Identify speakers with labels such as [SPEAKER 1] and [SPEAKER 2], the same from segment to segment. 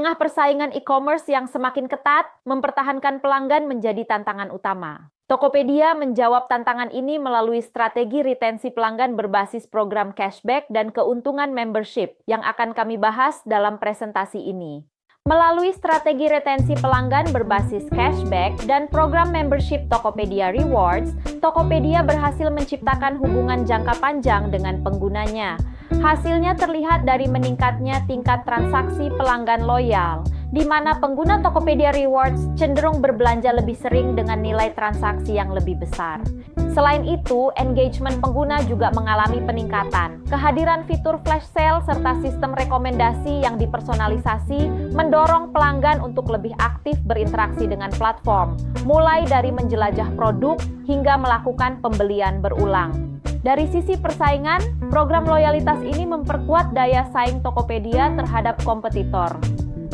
[SPEAKER 1] tengah persaingan e-commerce yang semakin ketat, mempertahankan pelanggan menjadi tantangan utama. Tokopedia menjawab tantangan ini melalui strategi retensi pelanggan berbasis program cashback dan keuntungan membership yang akan kami bahas dalam presentasi ini. Melalui strategi retensi pelanggan berbasis cashback dan program membership Tokopedia Rewards, Tokopedia berhasil menciptakan hubungan jangka panjang dengan penggunanya. Hasilnya terlihat dari meningkatnya tingkat transaksi pelanggan loyal, di mana pengguna Tokopedia Rewards cenderung berbelanja lebih sering dengan nilai transaksi yang lebih besar. Selain itu, engagement pengguna juga mengalami peningkatan. Kehadiran fitur flash sale serta sistem rekomendasi yang dipersonalisasi mendorong pelanggan untuk lebih aktif berinteraksi dengan platform, mulai dari menjelajah produk hingga melakukan pembelian berulang. Dari sisi persaingan, program loyalitas ini memperkuat daya saing Tokopedia terhadap kompetitor.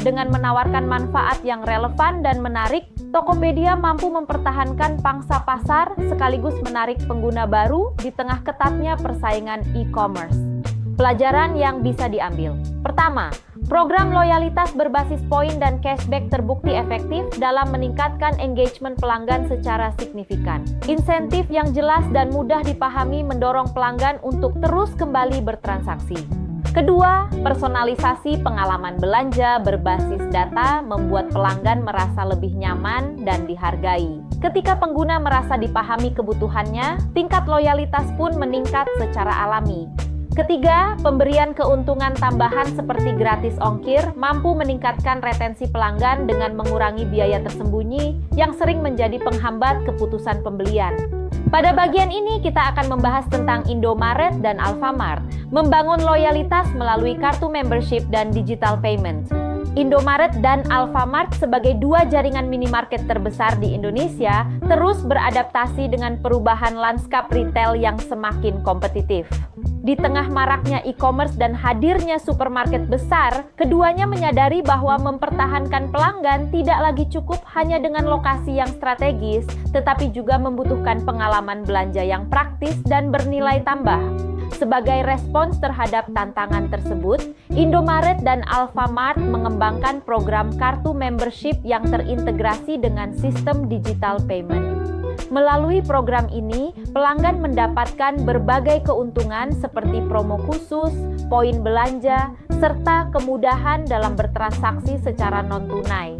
[SPEAKER 1] Dengan menawarkan manfaat yang relevan dan menarik, Tokopedia mampu mempertahankan pangsa pasar sekaligus menarik pengguna baru di tengah ketatnya persaingan e-commerce. Pelajaran yang bisa diambil. Pertama, program loyalitas berbasis poin dan cashback terbukti efektif dalam meningkatkan engagement pelanggan secara signifikan. Insentif yang jelas dan mudah dipahami mendorong pelanggan untuk terus kembali bertransaksi. Kedua, personalisasi pengalaman belanja berbasis data membuat pelanggan merasa lebih nyaman dan dihargai. Ketika pengguna merasa dipahami kebutuhannya, tingkat loyalitas pun meningkat secara alami. Ketiga, pemberian keuntungan tambahan seperti gratis ongkir mampu meningkatkan retensi pelanggan dengan mengurangi biaya tersembunyi yang sering menjadi penghambat keputusan pembelian. Pada bagian ini kita akan membahas tentang Indomaret dan Alfamart, membangun loyalitas melalui kartu membership dan digital payment. Indomaret dan Alfamart sebagai dua jaringan minimarket terbesar di Indonesia terus beradaptasi dengan perubahan lanskap retail yang semakin kompetitif. Di tengah maraknya e-commerce dan hadirnya supermarket besar, keduanya menyadari bahwa mempertahankan pelanggan tidak lagi cukup hanya dengan lokasi yang strategis, tetapi juga membutuhkan pengalaman belanja yang praktis dan bernilai tambah. Sebagai respons terhadap tantangan tersebut, Indomaret dan Alfamart mengembangkan program kartu membership yang terintegrasi dengan sistem digital payment. Melalui program ini, pelanggan mendapatkan berbagai keuntungan seperti promo khusus, poin belanja, serta kemudahan dalam bertransaksi secara non-tunai.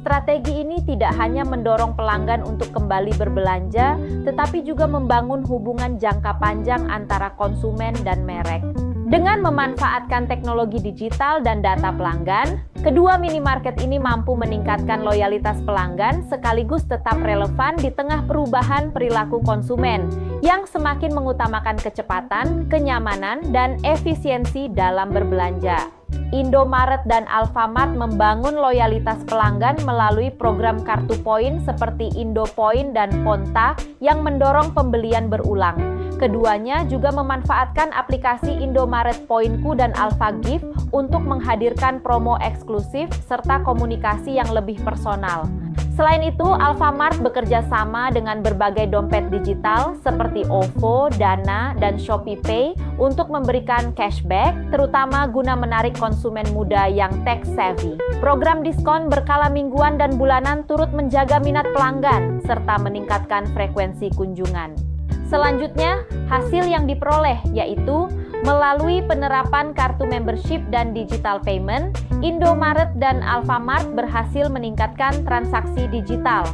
[SPEAKER 1] Strategi ini tidak hanya mendorong pelanggan untuk kembali berbelanja, tetapi juga membangun hubungan jangka panjang antara konsumen dan merek. Dengan memanfaatkan teknologi digital dan data pelanggan, kedua minimarket ini mampu meningkatkan loyalitas pelanggan sekaligus tetap relevan di tengah perubahan perilaku konsumen yang semakin mengutamakan kecepatan, kenyamanan, dan efisiensi dalam berbelanja. Indomaret dan Alfamart membangun loyalitas pelanggan melalui program kartu poin seperti Indopoint dan Ponta yang mendorong pembelian berulang. Keduanya juga memanfaatkan aplikasi Indomaret Poinku dan Alfagift untuk menghadirkan promo eksklusif serta komunikasi yang lebih personal. Selain itu, Alfamart bekerja sama dengan berbagai dompet digital seperti OVO, Dana, dan ShopeePay untuk memberikan cashback, terutama guna menarik konsumen muda yang tech-savvy. Program diskon berkala mingguan dan bulanan turut menjaga minat pelanggan, serta meningkatkan frekuensi kunjungan. Selanjutnya, hasil yang diperoleh yaitu melalui penerapan kartu membership dan digital payment, Indomaret dan Alfamart berhasil meningkatkan transaksi digital.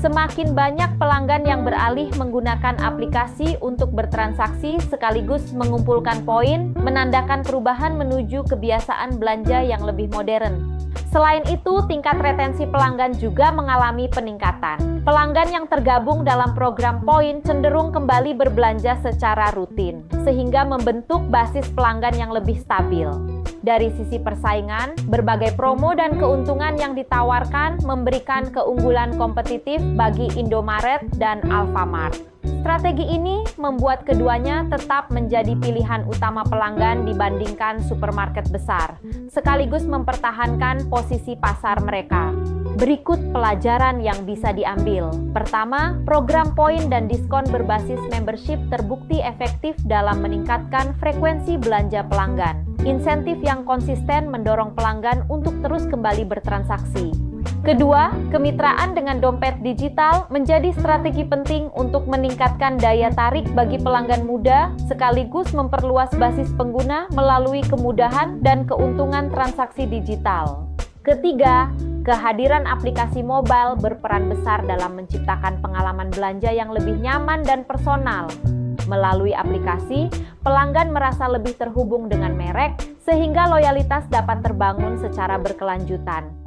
[SPEAKER 1] Semakin banyak pelanggan yang beralih menggunakan aplikasi untuk bertransaksi sekaligus mengumpulkan poin, menandakan perubahan menuju kebiasaan belanja yang lebih modern. Selain itu, tingkat retensi pelanggan juga mengalami peningkatan. Pelanggan yang tergabung dalam program poin cenderung kembali berbelanja secara rutin, sehingga membentuk basis pelanggan yang lebih stabil. Dari sisi persaingan, berbagai promo dan keuntungan yang ditawarkan memberikan keunggulan kompetitif bagi Indomaret dan Alfamart. Strategi ini membuat keduanya tetap menjadi pilihan utama pelanggan dibandingkan supermarket besar, sekaligus mempertahankan posisi pasar mereka. Berikut pelajaran yang bisa diambil. Pertama, program poin dan diskon berbasis membership terbukti efektif dalam meningkatkan frekuensi belanja pelanggan. Insentif yang konsisten mendorong pelanggan untuk terus kembali bertransaksi. Kedua, kemitraan dengan dompet digital menjadi strategi penting untuk meningkatkan daya tarik bagi pelanggan muda, sekaligus memperluas basis pengguna melalui kemudahan dan keuntungan transaksi digital. Ketiga, kehadiran aplikasi mobile berperan besar dalam menciptakan pengalaman belanja yang lebih nyaman dan personal. Melalui aplikasi, pelanggan merasa lebih terhubung dengan merek, sehingga loyalitas dapat terbangun secara berkelanjutan.